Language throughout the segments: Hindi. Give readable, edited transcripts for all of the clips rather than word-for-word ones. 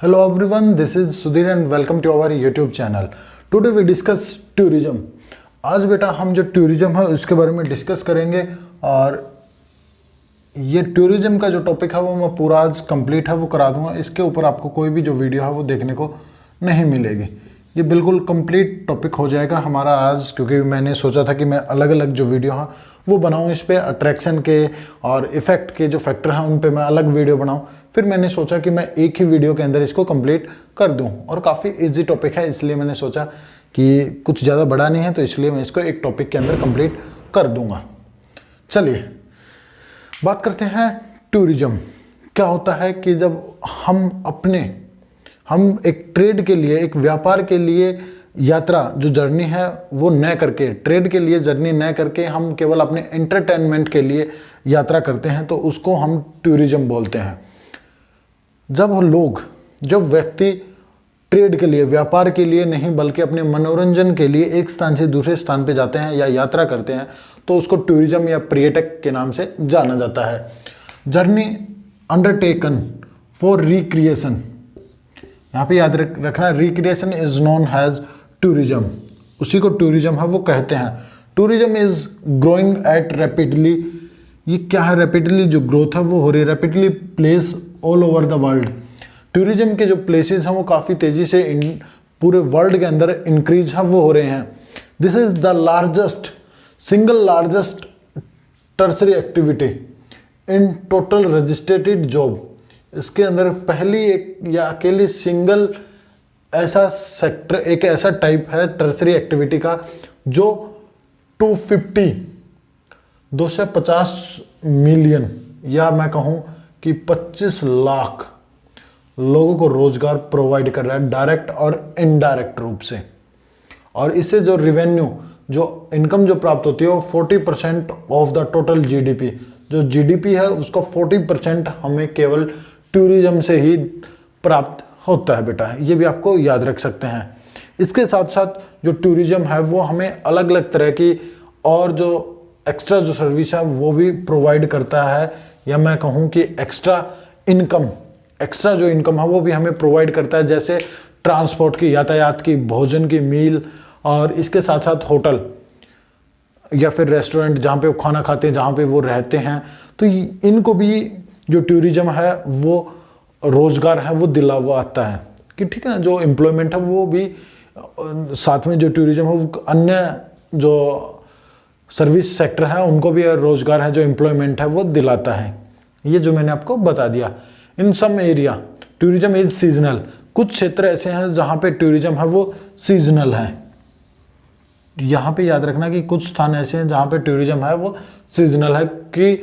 Hello everyone, this is Sudhir and welcome to our YouTube channel. Today we discuss tourism. आज बेटा हम जो टूरिज्म है उसके बारे में डिस्कस करेंगे और ये टूरिज्म का जो टॉपिक है वो मैं पूरा आज कंप्लीट है वो करा दूंगा। इसके ऊपर आपको कोई भी जो वीडियो है वो देखने को नहीं मिलेगी। ये बिल्कुल कंप्लीट टॉपिक हो जाएगा हमारा आज, क्योंकि मैंने सोचा था कि मैं अलग अलग जो वीडियो है वो बनाऊं, इस पर अट्रैक्शन के और इफ़ेक्ट के जो फैक्टर हैं उन पे मैं अलग वीडियो बनाऊं। फिर मैंने सोचा कि मैं एक ही वीडियो के अंदर इसको कंप्लीट कर दूं और काफ़ी इजी टॉपिक है, इसलिए मैंने सोचा कि कुछ ज़्यादा बड़ा नहीं है तो इसलिए मैं इसको एक टॉपिक के अंदर कंप्लीट कर दूंगा। चलिए बात करते हैं टूरिज्म। क्या होता है कि जब हम एक ट्रेड के लिए, एक व्यापार के लिए यात्रा जो जर्नी है वो न करके, ट्रेड के लिए जर्नी न करके हम केवल अपने एंटरटेनमेंट के लिए यात्रा करते हैं तो उसको हम टूरिज्म बोलते हैं। जब व्यक्ति ट्रेड के लिए, व्यापार के लिए नहीं बल्कि अपने मनोरंजन के लिए एक स्थान से दूसरे स्थान पे जाते हैं या यात्रा करते हैं तो उसको टूरिज्म या पर्यटक के नाम से जाना जाता है। जर्नी अंडरटेकन फॉर रिक्रिएशन, यहाँ पे याद रखना, recreation is known as tourism, उसी को टूरिज्म है वो कहते हैं। Tourism is growing at rapidly, ये क्या है रैपिडली, जो ग्रोथ है वो हो रही है rapidly place all over the world. Tourism के जो प्लेसेस हैं वो काफ़ी तेज़ी से पूरे वर्ल्ड के अंदर इंक्रीज है वो हो रहे हैं। This is the single largest tertiary activity in total registrated job. इसके अंदर पहली एक या अकेली सिंगल ऐसा सेक्टर, एक ऐसा टाइप है टर्सरी एक्टिविटी का जो 250 मिलियन या मैं कहूँ कि 25 लाख लोगों को रोजगार प्रोवाइड कर रहा है डायरेक्ट और इनडायरेक्ट रूप से। और इससे जो रिवेन्यू, जो इनकम जो प्राप्त होती है वो 40% ऑफ द टोटल जीडीपी, जो जीडीपी है उसका 40% हमें केवल टूरिज्म से ही प्राप्त होता है बेटा, ये भी आपको याद रख सकते हैं। इसके साथ साथ जो टूरिज्म है वो हमें अलग अलग तरह की और जो एक्स्ट्रा जो सर्विस है वो भी प्रोवाइड करता है, या मैं कहूँ कि एक्स्ट्रा जो इनकम है वो भी हमें प्रोवाइड करता है, जैसे ट्रांसपोर्ट की, यातायात की, भोजन की, मील, और इसके साथ साथ होटल या फिर रेस्टोरेंट जहाँ पे वो खाना खाते हैं, जहाँ पे वो रहते हैं, तो इनको भी जो टूरिज्म है वो रोजगार है वो दिलवाता है कि ठीक है ना। जो एम्प्लॉयमेंट है वो भी साथ में, जो टूरिज्म है वो अन्य जो सर्विस सेक्टर है उनको भी रोजगार है, जो एम्प्लॉयमेंट है वो दिलाता है। ये जो मैंने आपको बता दिया। In some area tourism is seasonal, कुछ क्षेत्र ऐसे हैं जहाँ पे टूरिज्म है वो सीजनल है। यहाँ पे याद रखना कि कुछ स्थान ऐसे हैं जहाँ पे टूरिज्म है वो सीजनल है, कि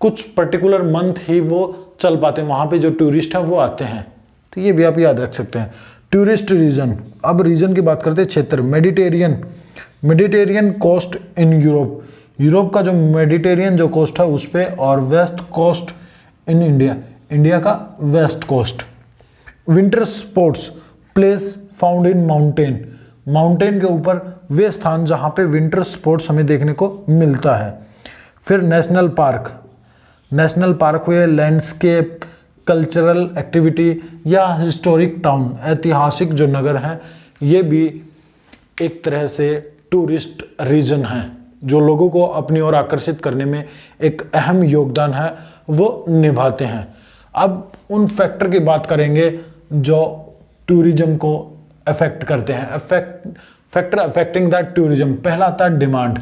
कुछ पर्टिकुलर मंथ ही वो चल पाते हैं, वहाँ पे जो टूरिस्ट हैं वो आते हैं, तो ये भी आप याद रख सकते हैं। टूरिस्ट रीजन, अब रीजन की बात करते हैं, क्षेत्र मेडिटेरियन कोस्ट इन यूरोप का जो मेडिटेरियन जो कोस्ट है उस पर, और वेस्ट कोस्ट इन इंडिया का west coast. Winter sports place found in mountain के ऊपर वे स्थान जहाँ पे विंटर स्पोर्ट्स हमें देखने को मिलता है। फिर नेशनल पार्क हुए लैंडस्केप, कल्चरल एक्टिविटी या हिस्टोरिक टाउन, ऐतिहासिक जो नगर हैं, ये भी एक तरह से टूरिस्ट रीजन हैं जो लोगों को अपनी ओर आकर्षित करने में एक अहम योगदान है वो निभाते हैं। अब उन फैक्टर की बात करेंगे जो टूरिज्म को अफेक्ट करते हैं, फैक्टर अफेक्टिंग द टूरिज्म। पहला आता है डिमांड।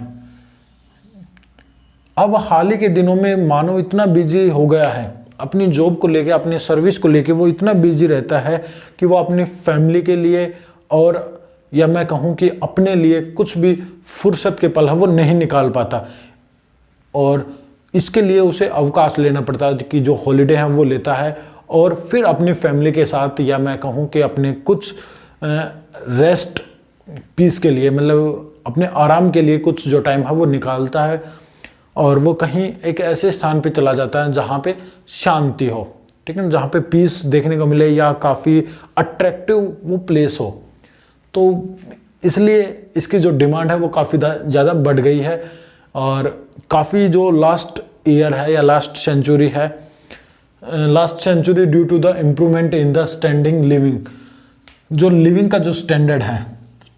अब हाल ही के दिनों में मानव इतना बिजी हो गया है अपनी जॉब को लेके, अपनी सर्विस को लेके, वो इतना बिजी रहता है कि वो अपनी फैमिली के लिए और या मैं कहूँ कि अपने लिए कुछ भी फुर्सत के पल है वो नहीं निकाल पाता, और इसके लिए उसे अवकाश लेना पड़ता है कि जो हॉलिडे है वो लेता है, और फिर अपनी फैमिली के साथ या मैं कहूँ कि अपने कुछ रेस्ट पीस के लिए, मतलब अपने आराम के लिए कुछ जो टाइम है वो निकालता है, और वो कहीं एक ऐसे स्थान पे चला जाता है जहाँ पे शांति हो, ठीक है, जहाँ पे पीस देखने को मिले या काफ़ी अट्रैक्टिव वो प्लेस हो। तो इसलिए इसकी जो डिमांड है वो काफ़ी ज़्यादा बढ़ गई है, और काफ़ी जो लास्ट ईयर है या लास्ट सेंचुरी है last century due to the improvement in the standing living. जो लिविंग का जो स्टैंडर्ड है,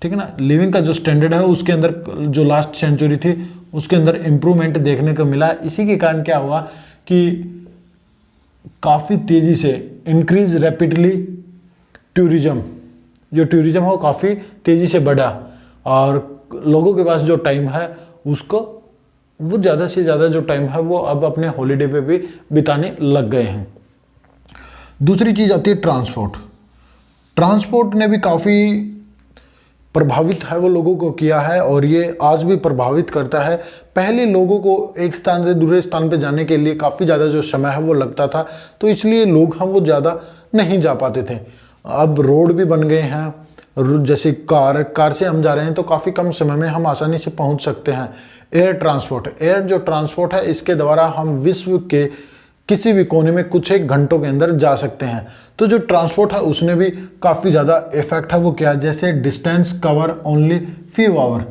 ठीक है ना, लिविंग का जो स्टैंडर्ड है उसके अंदर जो लास्ट सेंचुरी थी उसके अंदर इम्प्रूवमेंट देखने को मिला। इसी के कारण क्या हुआ कि काफ़ी तेज़ी से इंक्रीज रैपिडली टूरिज्म, जो टूरिज्म है वो काफ़ी तेज़ी से बढ़ा और लोगों के पास जो टाइम है उसको वो ज़्यादा से ज़्यादा जो टाइम है वो अब अपने हॉलीडे पे भी बिताने लग गए हैं। दूसरी चीज़ आती है ट्रांसपोर्ट। ट्रांसपोर्ट ने भी काफ़ी प्रभावित है वो लोगों को किया है और ये आज भी प्रभावित करता है। पहले लोगों को एक स्थान से दूसरे स्थान पे जाने के लिए काफ़ी ज़्यादा जो समय है वो लगता था, तो इसलिए लोग हम वो ज़्यादा नहीं जा पाते थे। अब रोड भी बन गए हैं, जैसे कार से हम जा रहे हैं तो काफ़ी कम समय में हम आसानी से पहुंच सकते हैं। एयर जो ट्रांसपोर्ट है इसके द्वारा हम विश्व के किसी भी कोने में कुछ एक घंटों के अंदर जा सकते हैं। तो जो ट्रांसपोर्ट है उसने भी काफ़ी ज़्यादा इफेक्ट है वो क्या, जैसे distance cover only few hour.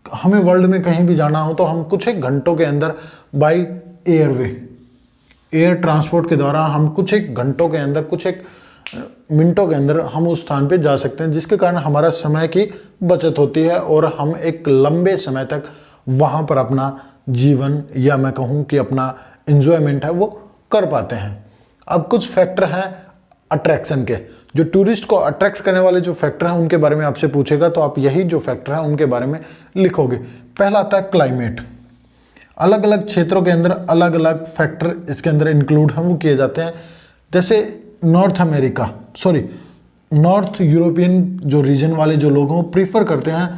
हमें वर्ल्ड में कहीं भी जाना हो तो हम कुछ एक घंटों के अंदर बाई एयर ट्रांसपोर्ट के द्वारा हम कुछ एक घंटों के अंदर, कुछ एक मिनटों के अंदर हम उस स्थान पे जा सकते हैं, जिसके कारण हमारा समय की बचत होती है और हम एक लंबे समय तक वहाँ पर अपना जीवन या मैं कहूँ कि अपना एंजॉयमेंट है वो कर पाते हैं। अब कुछ फैक्टर हैं अट्रैक्शन के, जो टूरिस्ट को अट्रैक्ट करने वाले जो फैक्टर हैं उनके बारे में आपसे पूछेगा तो आप यही जो फैक्टर हैं उनके बारे में लिखोगे। पहला आता है क्लाइमेट। अलग अलग क्षेत्रों के अंदर अलग अलग फैक्टर इसके अंदर इंक्लूड हम वो किए जाते हैं। जैसे नॉर्थ यूरोपियन जो रीजन वाले जो लोग हैं वो प्रीफर करते हैं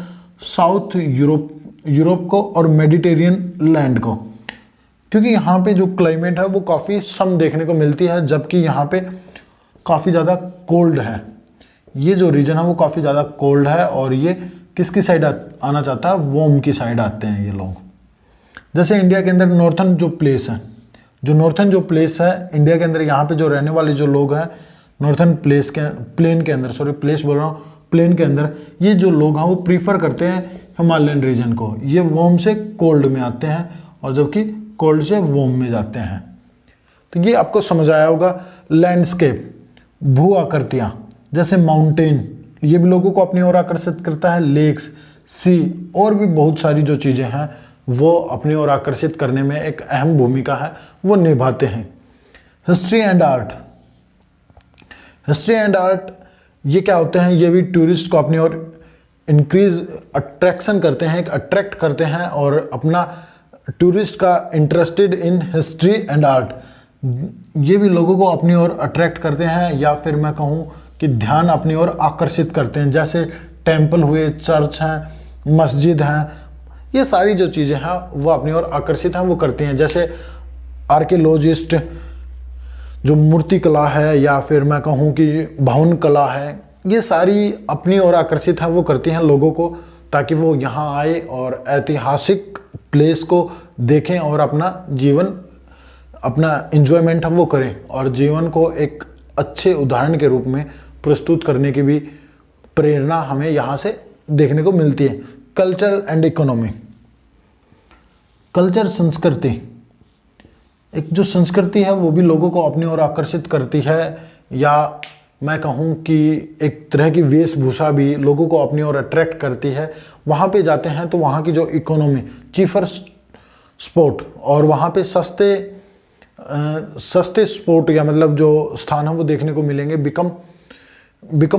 साउथ यूरोप को और मेडिटेरियन लैंड को, क्योंकि यहाँ पे जो क्लाइमेट है वो काफ़ी सम देखने को मिलती है, जबकि यहाँ पे काफ़ी ज़्यादा कोल्ड है। ये जो रीजन है वो काफ़ी ज़्यादा कोल्ड है और ये किसकी साइड आना चाहता है, वार्म की साइड आते हैं ये लोग। जैसे इंडिया के अंदर नॉर्थन जो प्लेस है इंडिया के अंदर, यहाँ पे जो रहने वाले जो लोग हैं नॉर्थन प्लेन के अंदर ये जो लोग हैं वो प्रीफर करते हैं हिमालयन रीजन को। ये वार्म से कोल्ड में आते हैं और जबकि कोल्ड से वार्म में जाते हैं। तो ये आपको समझ आया होगा। लैंडस्केप, भू आकृतियाँ, जैसे माउंटेन, ये भी लोगों को अपनी ओर आकर्षित करता है। लेक्स, सी और भी बहुत सारी जो चीज़ें हैं वो अपनी ओर आकर्षित करने में एक अहम भूमिका है वो निभाते हैं। हिस्ट्री एंड आर्ट ये क्या होते हैं, ये भी टूरिस्ट को अपनी ओर अट्रैक्ट करते हैं और अपना टूरिस्ट का interested in history and art, ये भी लोगों को अपनी ओर अट्रैक्ट करते हैं या फिर मैं कहूँ कि ध्यान अपनी ओर आकर्षित करते हैं। जैसे टेम्पल हुए, चर्च हैं, मस्जिद हैं, ये सारी जो चीज़ें हैं वो अपनी ओर आकर्षित हैं वो करती हैं। जैसे आर्कियोलॉजिस्ट जो मूर्ति कला है या फिर मैं कहूँ कि भवन कला है, ये सारी अपनी ओर आकर्षित हैं वो करती हैं लोगों को, ताकि वो यहाँ आए और ऐतिहासिक प्लेस को देखें और अपना एंजॉयमेंट है वो करें और जीवन को एक अच्छे उदाहरण के रूप में प्रस्तुत करने की भी प्रेरणा हमें यहाँ से देखने को मिलती है। कल्चर एंड इकोनॉमी, संस्कृति, एक जो संस्कृति है वो भी लोगों को अपनी ओर आकर्षित करती है, या मैं कहूँ कि एक तरह की वेशभूषा भी लोगों को अपनी ओर अट्रैक्ट करती है। वहाँ पे जाते हैं तो वहाँ की जो इकोनॉमी, चीफर स्पोर्ट, और वहाँ पे सस्ते स्पोर्ट या मतलब जो स्थान है वो देखने को मिलेंगे, बिकम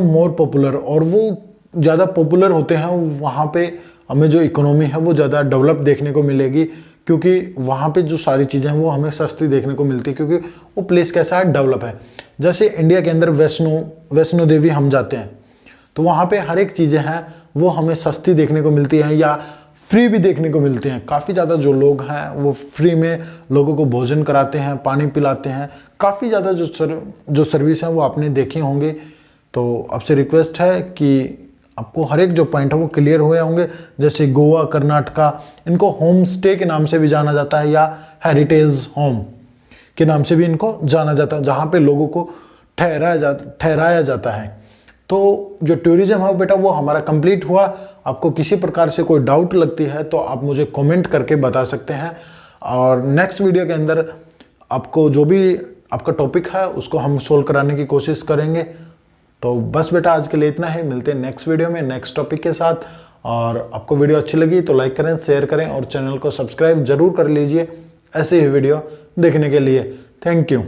मोर पॉपुलर, और वो ज़्यादा पॉपुलर होते हैं। वहाँ पे हमें जो इकोनॉमी है वो ज़्यादा डेवलप देखने को मिलेगी, क्योंकि वहाँ पे जो सारी चीज़ें हैं वो हमें सस्ती देखने को मिलती है, क्योंकि वो प्लेस कैसा है, डेवलप है। जैसे इंडिया के अंदर वैष्णो देवी हम जाते हैं तो वहाँ पे हर एक चीज़ें हैं वो हमें सस्ती देखने को मिलती हैं या फ्री भी देखने को मिलते हैं। काफ़ी ज़्यादा जो लोग हैं वो फ्री में लोगों को भोजन कराते हैं, पानी पिलाते हैं। काफ़ी ज़्यादा जो सर्विस है वो आपने देखी होंगे। तो आपसे रिक्वेस्ट है कि आपको हर एक जो पॉइंट है वो क्लियर हुए होंगे। जैसे गोवा, कर्नाटका, इनको होम स्टे के नाम से भी जाना जाता है या हेरिटेज होम के नाम से भी इनको जाना जाता है, जहाँ पे लोगों को ठहराया जाता है। तो जो टूरिज्म है बेटा वो हमारा कंप्लीट हुआ। आपको किसी प्रकार से कोई डाउट लगती है तो आप मुझे कमेंट करके बता सकते हैं, और नेक्स्ट वीडियो के अंदर आपको जो भी आपका टॉपिक है उसको हम सोल्व कराने की कोशिश करेंगे। तो बस बेटा आज के लिए इतना ही, मिलते हैं नेक्स्ट वीडियो में नेक्स्ट टॉपिक के साथ। और आपको वीडियो अच्छी लगी तो लाइक करें, शेयर करें और चैनल को सब्सक्राइब जरूर कर लीजिए ऐसे ही वीडियो देखने के लिए। Thank you.